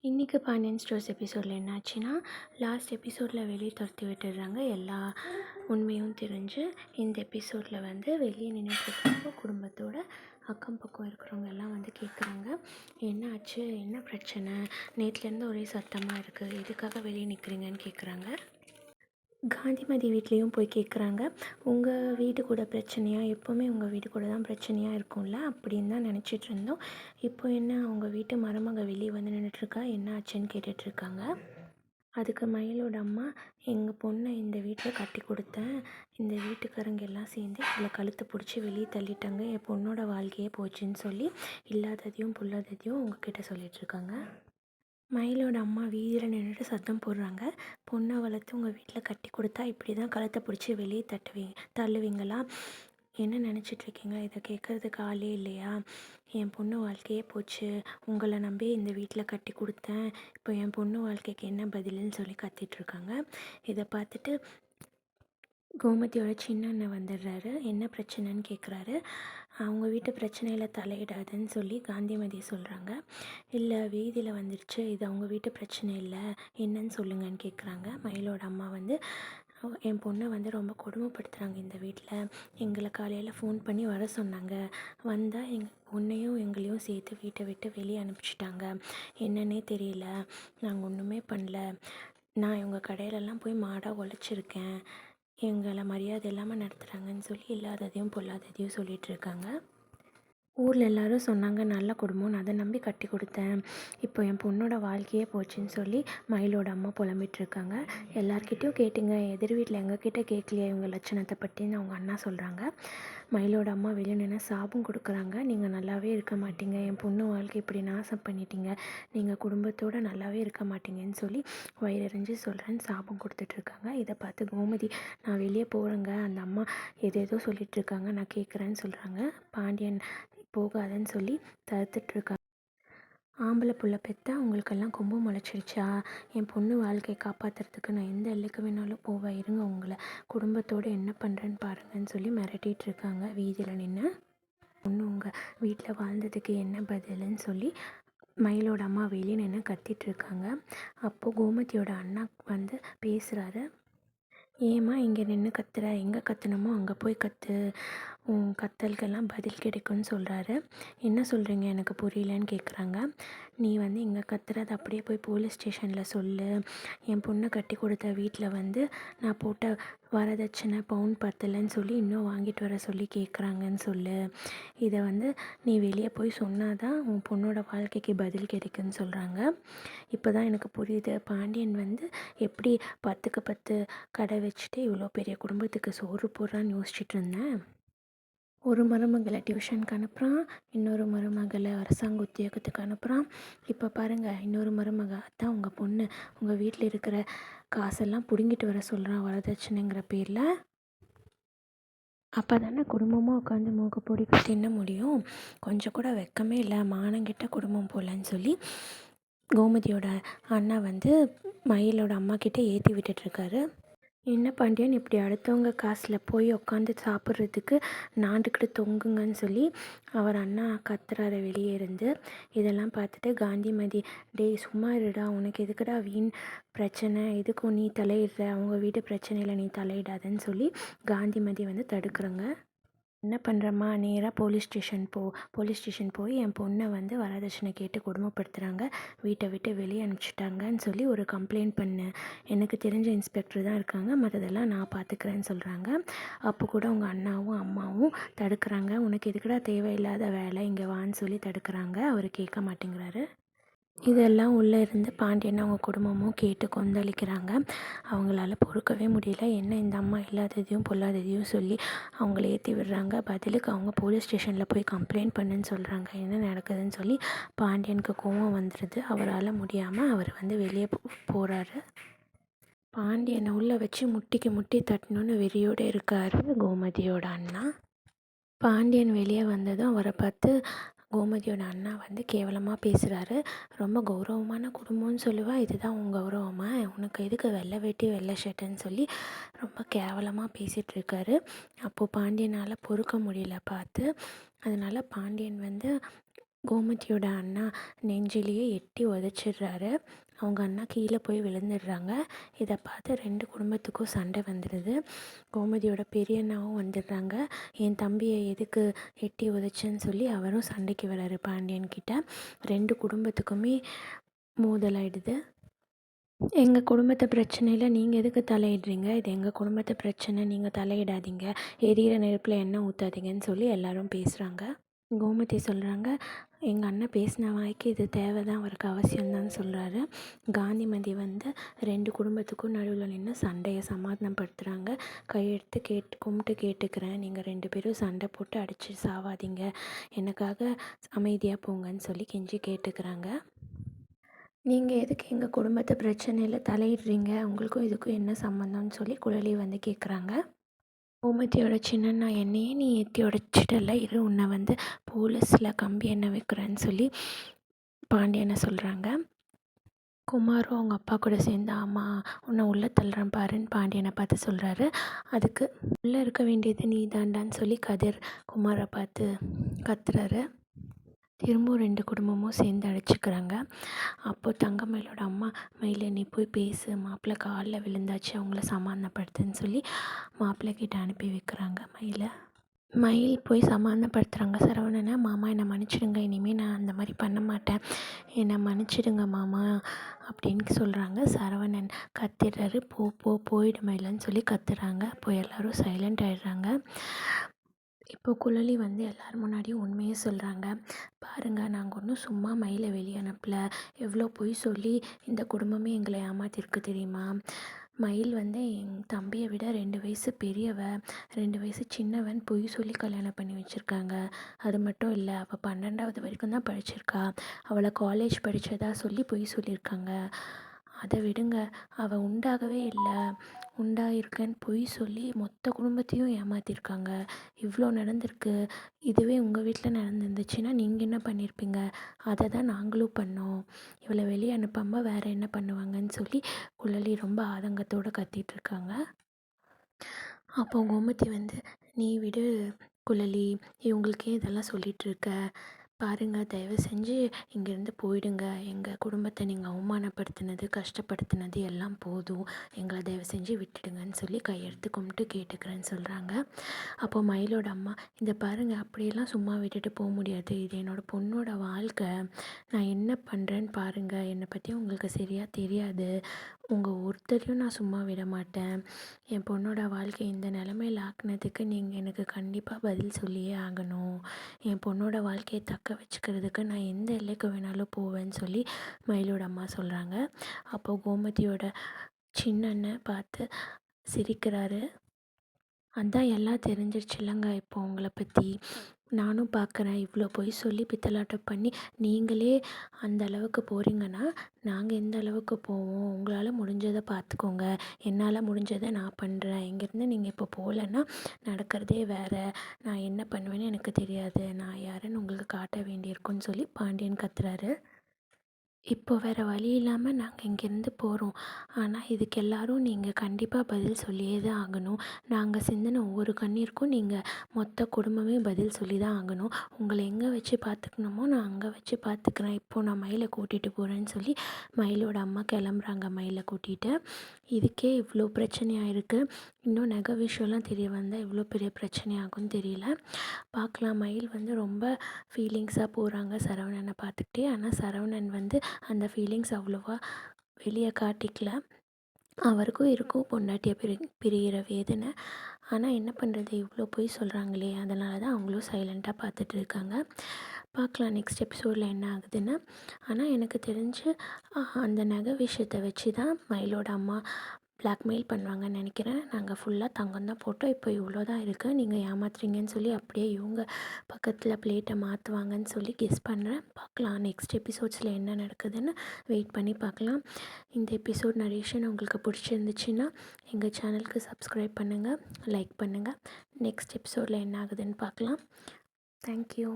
இன்றைக்கி பாண்டியன் ஸ்டோர்ஸ் எபிசோடில் என்னாச்சுன்னா, லாஸ்ட் எபிசோடில் வெளியே துரத்தி விட்டுடுறாங்க. எல்லா உண்மையும் தெரிஞ்சு இந்த எபிசோடில் வெளியே நின்றுட்டுருக்கப்போ குடும்பத்தோட அக்கம் பக்கம் இருக்கிறவங்க எல்லாம் கேட்குறாங்க, என்ன ஆச்சு, என்ன பிரச்சனை, நேற்றுலேருந்து ஒரே சத்தமாக இருக்குது, எதுக்காக வெளியே நிற்கிறீங்கன்னு கேட்குறாங்க. காந்திமதி வீட்லேயும் போய் கேட்குறாங்க, உங்கள் வீடு கூட பிரச்சனையா, எப்போவுமே உங்கள் வீடு கூட தான் பிரச்சனையாக இருக்கும்ல அப்படின்னு தான் நினச்சிட்டு இருந்தோம். இப்போ என்ன உங்கள் வீட்டு மருமக வெளியே நின்றுட்டுருக்கா, என்ன ஆச்சுன்னு கேட்டுட்ருக்காங்க. அதுக்கு மயிலோட அம்மா, எங்கள் பொண்ணை இந்த வீட்டில் கட்டி கொடுத்தேன், இந்த வீட்டுக்காரங்க எல்லாம் சேர்ந்து இதில் கழுத்தை பிடிச்சி வெளியே தள்ளிட்டாங்க, என் பொண்ணோட வாழ்க்கையே போச்சுன்னு சொல்லி இல்லாததையும் பொல்லாததையும் உங்ககிட்ட சொல்லிகிட்ருக்காங்க. மயிலோட அம்மா வீதியில் நின்றுட்டு சத்தம் போடுறாங்க, பொண்ணை வளர்த்து உங்கள் வீட்டில் கட்டி கொடுத்தா இப்படி தான் கழுத்தை பிடிச்சி வெளியே தள்ளுவீங்களா, என்ன நினச்சிட்ருக்கீங்க, இதை கேட்குறதுக்கு ஆளே இல்லையா, என் பொண்ணு வாழ்க்கையே போச்சு, உங்களை நம்பி இந்த வீட்டில் கட்டி கொடுத்தேன், இப்போ என் பொண்ணு வாழ்க்கைக்கு என்ன பதிலுன்னு சொல்லி கத்திட்ருக்காங்க. இதை பார்த்துட்டு கோமதியோட சின்ன அண்ணன் வந்துடுறாரு, என்ன பிரச்சனைன்னு கேட்குறாரு. அவங்க வீட்டு பிரச்சனையில் தலையிடாதுன்னு சொல்லி காந்திமதி சொல்கிறாங்க. இல்லை வீதியில் வந்துடுச்சு, இது அவங்க வீட்டு பிரச்சனை இல்லை, என்னன்னு சொல்லுங்கன்னு கேட்குறாங்க. மயிலோட அம்மா என் பொண்ணை ரொம்ப கொடுமைப்படுத்துகிறாங்க இந்த வீட்டில், எங்களை காலையில் ஃபோன் பண்ணி வர சொன்னாங்க, வந்தால் எங்கள் பொண்ணையும் எங்களையும் சேர்த்து வீட்டை விட்டு வெளியே அனுப்பிச்சிட்டாங்க, என்னன்னே தெரியல, நாங்கள் ஒன்றுமே பண்ணல, நான் இவங்க கடையிலலாம் போய் மாடாக உழைச்சிருக்கேன், எங்களை மரியாதை இல்லாமல் நடத்துகிறாங்கன்னு சொல்லி இல்லாததையும் பொல்லாததையும் சொல்லிகிட்ருக்காங்க. ஊரில் எல்லோரும் சொன்னாங்க நல்ல குடும்பம், அதை நம்பி கட்டி கொடுத்தேன், இப்போ என் பொண்ணோட வாழ்க்கையே போச்சுன்னு சொல்லி மயிலோட அம்மா புலம்பிகிட்ருக்காங்க. எல்லார்கிட்டையும் கேட்டுங்க, எதிர் வீட்டில் எங்ககிட்ட கேட்கலையா இவங்க லட்சணத்தை பற்றின்னு அவங்க அண்ணா சொல்கிறாங்க. மயிலோட அம்மா வெளியே நின்று சாபம் கொடுக்குறாங்க, நீங்கள் நல்லாவே இருக்க மாட்டீங்க, என் பொண்ணு வாழ்க்கை இப்படி நாசம் பண்ணிட்டீங்க, நீங்கள் குடும்பத்தோடு நல்லாவே இருக்க மாட்டீங்கன்னு சொல்லி வயிறறிஞ்சு சொல்கிறேன்னு சாபம் கொடுத்துட்ருக்காங்க. இதை பார்த்து கோமதி, நான் வெளியே போகிறேங்க, அந்த அம்மா ஏதேதோ சொல்லிகிட்ருக்காங்க, நான் கேட்குறேன்னு சொல்கிறாங்க. பாண்டியன் போகாதன்னு சொல்லி தடுத்துட்ருக்காங்க. ஆம்பளை புள்ள பெற்றா உங்களுக்கெல்லாம் கொம்பு முளைச்சிருச்சா, என் பொண்ணு வாழ்க்கையை காப்பாற்றுறதுக்கு நான் எந்த எல்லைக்கு வேணாலும் போவேன், இருங்க உங்களை குடும்பத்தோடு என்ன பண்ணுறேன்னு பாருங்கன்னு சொல்லி மிரட்டிகிட்டு இருக்காங்க வீதியில் நின்று. பொண்ணு உங்கள் வீட்டில் வாழ்ந்ததுக்கு என்ன பதிலுன்னு சொல்லி மயிலோட அம்மா வெளியே நின்று கத்திகிட்ருக்காங்க. அப்போது கோமதியோட அண்ணா பேசுகிறாரு, ஏம்மா இங்கே நின்று கத்துற, எங்கே கத்தணுமோ அங்கே போய் கத்து, உன் கத்தலுக்கெல்லாம் பதில் கிடைக்கும்னு சொல்கிறாரு. என்ன சொல்கிறீங்க எனக்கு புரியலன்னு கேட்குறாங்க. நீ இங்கே கத்துறதை அப்படியே போய் போலீஸ் ஸ்டேஷனில் சொல்லு, என் பொண்ணை கட்டி கொடுத்த வீட்டில் நான் போட்ட வரதட்சணை பவுன் பத்தலைன்னு சொல்லி இன்னும் வாங்கிட்டு வர சொல்லி கேட்குறாங்கன்னு சொல்லு, இதை நீ வெளியே போய் சொன்னால் தான் உன் பொண்ணோட வாழ்க்கைக்கு பதில் கிடைக்குன்னு சொல்கிறாங்க. இப்போ தான் எனக்கு புரியுது, பாண்டியன் எப்படி 10க்கு 10 கடை வச்சுட்டு இவ்வளோ பெரிய குடும்பத்துக்கு சோறு போடுறான்னு யோசிச்சுட்டு இருந்தேன். ஒரு மருமகளை டியூஷனுக்கு அனுப்புகிறான், இன்னொரு மருமகளை அரசாங்க உத்தியோகத்துக்கு அனுப்புகிறான், இப்போ பாருங்கள் இன்னொரு மருமக, அதான் உங்கள் பொண்ணு உங்கள் வீட்டில் இருக்கிற காசெல்லாம் பிடுங்கிட்டு வர சொல்கிறான் வரதட்சணைங்கிற பேரில். அப்போ தானே குடும்பமாக உட்காந்து மூக்கு பிடிக்க தின்ன முடியும், கொஞ்சம் கூட வெக்கமே இல்லை, மானங்கிட்ட குடும்பம் போலன்னு சொல்லி கோமதியோட அண்ணா மயிலோட அம்மா கிட்டே ஏற்றி விட்டுட்ருக்காரு. என்ன பாண்டியன் இப்படி அடுத்தவங்க காசில் போய் உட்காந்து சாப்பிட்றதுக்கு நாண்டுக்கிட்டு தொங்குங்கன்னு சொல்லி அவர் அண்ணா கத்துறாரு வெளியே இருந்து. இதெல்லாம் பார்த்துட்டு காந்திமதி, டேய் சும்மா இருடா, உனக்கு எதுக்குடா வீண் பிரச்சனை, எதுக்கும் நீ தலையிடுற, அவங்க வீட்டு பிரச்சனையில் நீ தலையிடாதன்னு சொல்லி காந்திமதி தடுக்குறாங்க. என்ன பண்ணுறம்மா, நேராக போலீஸ் ஸ்டேஷன் போய் என் பொண்ணை வரதட்சணை கேட்டு கொடுமைப்படுத்துகிறாங்க, வீட்டை விட்டு வெளியே அனுப்பிச்சிட்டாங்கன்னு சொல்லி ஒரு கம்ப்ளைண்ட் பண்ணு, எனக்கு தெரிஞ்ச இன்ஸ்பெக்டர் தான் இருக்காங்க, மற்றதெல்லாம் நான் பார்த்துக்கிறேன்னு சொல்கிறாங்க. அப்போ கூட உங்கள் அண்ணாவும் அம்மாவும் தடுக்கிறாங்க, உனக்கு எதுக்குடா தேவையில்லாத வேலை, இங்கே வான்னு சொல்லி தடுக்கிறாங்க. அவர் கேட்க மாட்டேங்கிறாரு. இதெல்லாம் உள்ளே இருந்து பாண்டியன் அவங்க குடும்பமும் கேட்டு கொந்தளிக்கிறாங்க. அவங்களால பொறுக்கவே முடியல, என்ன இந்த அம்மா இல்லாததையும் பொல்லாததையும் சொல்லி அவங்கள ஏற்றி விடுறாங்க. பதிலுக்கு அவங்க போலீஸ் ஸ்டேஷனில் போய் கம்ப்ளைண்ட் பண்ணுன்னு சொல்கிறாங்க. என்ன நடக்குதுன்னு சொல்லி பாண்டியனுக்கு கோவம் வந்துடுது. அவரால் முடியாமல் அவர் வெளியே போகிறாரு. பாண்டியனை உள்ளே வச்சு முட்டிக்கு முட்டி தட்டணுன்னு வெறியோடு இருக்கார் கோமதியோட அண்ணா. பாண்டியன் வெளியே வந்ததும் அவரை பார்த்து கோமதியோட அண்ணா கேவலமாக பேசுகிறாரு. ரொம்ப கௌரவமான குடும்பம்னு சொல்லுவா, இதுதான் உன் கௌரவமா, உனக்கு எதுக்கு வெள்ளை வேட்டி வெள்ளை ஷர்ட்டுன்னு சொல்லி ரொம்ப கேவலமாக பேசிகிட்ருக்காரு. அப்போது பாண்டியனால் பொறுக்க முடியல பார்த்து, அதனால் பாண்டியன் கோமதியோட அண்ணா நெஞ்சிலேயே எட்டி உதச்சிடுறாரு. அவங்க அண்ணா கீழே போய் விழுந்துடுறாங்க. இதை பார்த்து 2 குடும்பத்துக்கும் சண்டை வந்துடுது. கோமதியோட பெரிய அண்ணாவும் வந்துடுறாங்க. என் தம்பியை எதுக்கு எட்டி உதைச்சேன்னு சொல்லி அவரும் சண்டைக்கு வராரு பாண்டியன்கிட்ட. 2 குடும்பத்துக்குமே மோதலாயிடுது. எங்கள் குடும்பத்து பிரச்சனையில் நீங்கள் எதுக்கு தலையிடுறீங்க? இது எங்கள் குடும்பத்து பிரச்சனை, நீங்கள் தலையிடாதீங்க, எரியிற நெருப்பில் எண்ணெய் ஊற்றாதீங்கன்னு சொல்லி எல்லாரும் பேசுகிறாங்க. கோமதி சொல்கிறாங்க, எங்கள் அண்ணன் பேசின வாய்க்கு இது தேவை தான், அவருக்கு அவசியம்தான் சொல்கிறாரு. காந்திமதி வந்து 2 குடும்பத்துக்கும் நடுவில் நின்று சண்டையை சமாதானப்படுத்துகிறாங்க. கையெடுத்து கும்பிட்டு கேட்டுக்கிறேன், நீங்கள் 2 பேரும் சண்டை போட்டு அடித்து சாவாதீங்க, எனக்காக அமைதியாக போங்கன்னு சொல்லி கெஞ்சி கேட்டுக்கிறாங்க. நீங்கள் எதுக்கு எங்கள் குடும்பத்து பிரச்சனையில் தலையிடுறீங்க? உங்களுக்கும் இதுக்கும் என்ன சம்மந்தம்னு சொல்லி குழலி வந்து கேட்குறாங்க. கோமதியோட சின்னண்ணா, என்னையே நீ ஏற்றி உடைச்சிட்டல, இரு உன்னை வந்து போலீஸில் கம்பி எண்ணெய் வைக்கிறேன்னு சொல்லி பாண்டியனை சொல்கிறாங்க. குமாரும் அவங்க அப்பா கூட சேர்ந்து, ஆமாம் உன்னை உள்ளே தள்ளுறேன் பாருன்னு பாண்டியனை பார்த்து சொல்கிறாரு. அதுக்கு உள்ளே இருக்க வேண்டியது நீ தாண்டான்னு சொல்லி கதிர் குமாரை பார்த்து கத்துறாரு. திரும்பவும் 2 குடும்பமும் சேர்ந்து அடிச்சுக்கிறாங்க. அப்போது தங்கமயிலோட அம்மா, மயிலை நீ போய் பேசு, மாப்பிள்ளை காலில் விழுந்தாச்சு, அவங்கள சமாதானப்படுத்துன்னு சொல்லி மாப்பிள்ளைக்கிட்ட அனுப்பி வைக்கிறாங்க மயிலை. மயில் போய் சமாதானப்படுத்துகிறாங்க சரவணனை. மாமா என்னை மன்னிச்சிடுங்க, இனிமேல் நான் அந்த மாதிரி பண்ண மாட்டேன், என்னை மன்னிச்சிடுங்க மாமா அப்படின்னு சொல்கிறாங்க. சரவணன் கத்திடுறாரு, போயிடு மயிலன்னு சொல்லி கத்துறாங்க. அப்போ எல்லோரும் சைலண்ட் ஆகிடுறாங்க. இப்போ குழலி வந்து எல்லோரும் முன்னாடியும் உண்மையை சொல்கிறாங்க. பாருங்கள், நாங்கள் ஒன்றும் சும்மா மயிலை வெளியே அனுப்பல, எவ்வளோ பொய் சொல்லி இந்த குடும்பமே எங்களை ஏமாத்திருக்கு தெரியுமா? மயில் வந்து என் தம்பியை விட 2 வயசு பெரியவ, 2 வயசு சின்னவன் பொய் சொல்லி கல்யாணம் பண்ணி வச்சுருக்காங்க. அது மட்டும் இல்லை, அவள் 12வது வரைக்கும் தான் படிச்சிருக்கா, அவளை காலேஜ் படித்ததா சொல்லி பொய் சொல்லியிருக்காங்க. அதை விடுங்க, அவள் உண்டாகவே இல்லை, உண்டாயிருக்கேன்னு பொய் சொல்லி மொத்த குடும்பத்தையும் ஏமாற்றிருக்காங்க. இவ்வளோ நடந்திருக்கு. இதுவே உங்கள் வீட்டில் நடந்துருந்துச்சுன்னா நீங்கள் என்ன பண்ணியிருப்பீங்க? அதை தான் நாங்களும் பண்ணோம். இவளை வெளியே அனுப்பாமல் வேறு என்ன பண்ணுவாங்கன்னு சொல்லி குழலி ரொம்ப ஆதங்கத்தோடு கத்திகிட்ருக்காங்க. அப்போ கோமதி வந்து, நீ விடு குழலி, இவங்களுக்கே இதெல்லாம் சொல்லிகிட்ருக்க, பாருங்கள், தயவு செஞ்சு இங்கேருந்து போயிடுங்க, எங்கள் குடும்பத்தை நீங்கள் அவமானப்படுத்தினது கஷ்டப்படுத்தினது எல்லாம் போதும், எங்களை தயவு செஞ்சு விட்டுடுங்கன்னு சொல்லி கையெடுத்து கும்பிட்டு கேட்டுக்கிறேன்னு சொல்கிறாங்க. அப்போது மயிலோட அம்மா, இந்த பாருங்கள், அப்படியெல்லாம் சும்மா விட்டுட்டு போக முடியாது, இது என்னோடய பொண்ணோட வாழ்க்கை, நான் என்ன பண்ணுறேன்னு பாருங்கள், என்னை பற்றி உங்களுக்கு சரியாக தெரியாது, உங்கள் ஒருத்தரையும் நான் சும்மா விட மாட்டேன், என் பொண்ணோட வாழ்க்கை இந்த நிலமையில் ஆக்குனதுக்கு நீங்கள் எனக்கு கண்டிப்பாக பதில் சொல்லியே ஆகணும், என் பொண்ணோட வாழ்க்கையை தக்க வச்சுக்கிறதுக்கு நான் எந்த எல்லைக்கு வேணாலும் போவேன்னு சொல்லி மயிலோட அம்மா சொல்கிறாங்க. அப்போது கோமதியோட சின்ன அண்ணன் பார்த்து சிரிக்கிறாரு. அதான் எல்லாம் தெரிஞ்சிருச்சுல்லங்க இப்போ உங்களை பற்றி, நானும் பார்க்குறேன், இவ்வளோ பொய் சொல்லி பித்தலாட்டம் பண்ணி நீங்களே அந்த அளவுக்கு போகிறீங்கன்னா நாங்கள் எந்த அளவுக்கு போவோம், உங்களால் முடிஞ்சதை பார்த்துக்கோங்க, என்னால் முடிஞ்சதை நான் பண்ணுறேன், இங்கேருந்து நீங்கள் இப்போ போகலன்னா நடக்கிறதே வேறு, நான் என்ன பண்ணுவேன்னு எனக்கு தெரியாது, நான் யாருன்னு உங்களுக்கு காட்ட வேண்டியிருக்குன்னு சொல்லி பாண்டியன் கத்துறாரு. இப்போ வேறு வழி இல்லாமல் நாங்கள் இங்கேருந்து போகிறோம், ஆனால் இதுக்கு எல்லோரும் நீங்கள் கண்டிப்பாக பதில் சொல்லியே தான் ஆகணும், நாங்கள் சிந்தின ஒவ்வொரு கண்ணீருக்கும் நீங்கள் மொத்த குடும்பமே பதில் சொல்லி தான் ஆகணும், உங்களை எங்கே வச்சு பார்த்துக்கணுமோ நான் அங்கே வச்சு பார்த்துக்கிறேன், இப்போது நான் மயிலை கூட்டிகிட்டு போகிறேன்னு சொல்லி மயிலோட அம்மா கிளம்புறாங்க மயிலை கூட்டிகிட்டு. இதுக்கே இவ்வளோ பிரச்சனையாக இருக்குது, இன்னும் நகை விஷயம்லாம் தெரிய வந்தால் இவ்வளோ பெரிய பிரச்சனையாகும்னு தெரியல. பார்க்கலாம், மயில் வந்து ரொம்ப ஃபீலிங்ஸாக போகிறாங்க சரவணனை பார்த்துக்கிட்டே. ஆனால் சரவணன் வந்து அந்த ஃபீலிங்ஸ் அவ்வளோவா வெளியே காட்டிக்கல. அவருக்கும் இருக்கும் பொண்டாட்டியை பிரிகிற வேதனை. ஆனால் என்ன பண்ணுறது, இவ்வளோ பொய் சொல்கிறாங்களே, அதனால தான் அவங்களும் சைலண்ட்டாக பார்த்துட்டு இருக்காங்க. பார்க்கலாம் நெக்ஸ்ட் எபிசோடில் என்ன ஆகுதுன்னு. ஆனால் எனக்கு தெரிஞ்சு அந்த நகை விஷயத்தை வச்சு தான் மயிலோட அம்மா பிளாக்மெயில் பண்ணுவாங்கன்னு நினைக்கிறேன். நாங்கள் ஃபுல்லாக தங்கம் தான் போட்டோம், இப்போ இவ்வளோ தான் இருக்குது, நீங்கள் ஏமாத்துறீங்கன்னு சொல்லி அப்படியே இவங்க பக்கத்தில் பிளேட்டை மாற்றுவாங்கன்னு சொல்லி கெஸ் பண்ணுறேன். பார்க்கலாம் நெக்ஸ்ட் எபிசோட்ஸில் என்ன நடக்குதுன்னு வெயிட் பண்ணி பார்க்கலாம். இந்த எபிசோட் நரேஷன் உங்களுக்கு பிடிச்சிருந்துச்சுன்னா எங்கள் சேனலுக்கு சப்ஸ்கிரைப் பண்ணுங்கள், லைக் பண்ணுங்கள். நெக்ஸ்ட் எபிசோடில் என்ன ஆகுதுன்னு பார்க்கலாம். தேங்க்யூ.